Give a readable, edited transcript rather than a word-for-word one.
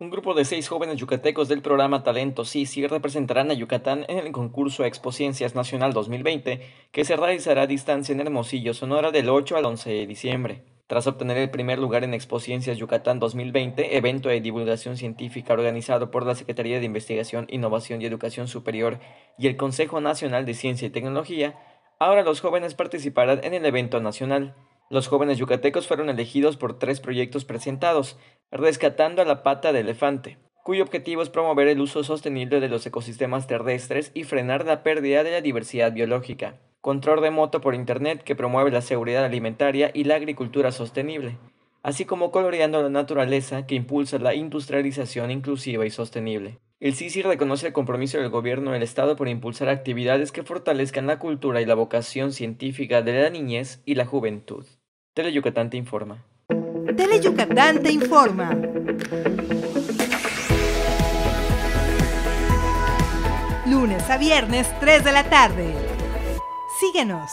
Un grupo de 6 jóvenes yucatecos del programa Talento Sisi representarán a Yucatán en el concurso Expociencias Nacional 2020, que se realizará a distancia en Hermosillo, Sonora, del 8 al 11 de diciembre. Tras obtener el primer lugar en Expociencias Yucatán 2020, evento de divulgación científica organizado por la Secretaría de Investigación, Innovación y Educación Superior y el Consejo Nacional de Ciencia y Tecnología, ahora los jóvenes participarán en el evento nacional. Los jóvenes yucatecos fueron elegidos por 3 proyectos presentados: Rescatando a la pata de elefante, cuyo objetivo es promover el uso sostenible de los ecosistemas terrestres y frenar la pérdida de la diversidad biológica; Control remoto por Internet, que promueve la seguridad alimentaria y la agricultura sostenible; así como Coloreando la naturaleza, que impulsa la industrialización inclusiva y sostenible. El Sisi reconoce el compromiso del gobierno del estado por impulsar actividades que fortalezcan la cultura y la vocación científica de la niñez y la juventud. Yucatán te informa. Yucatán te informa. Lunes a viernes, 3 de la tarde. Síguenos.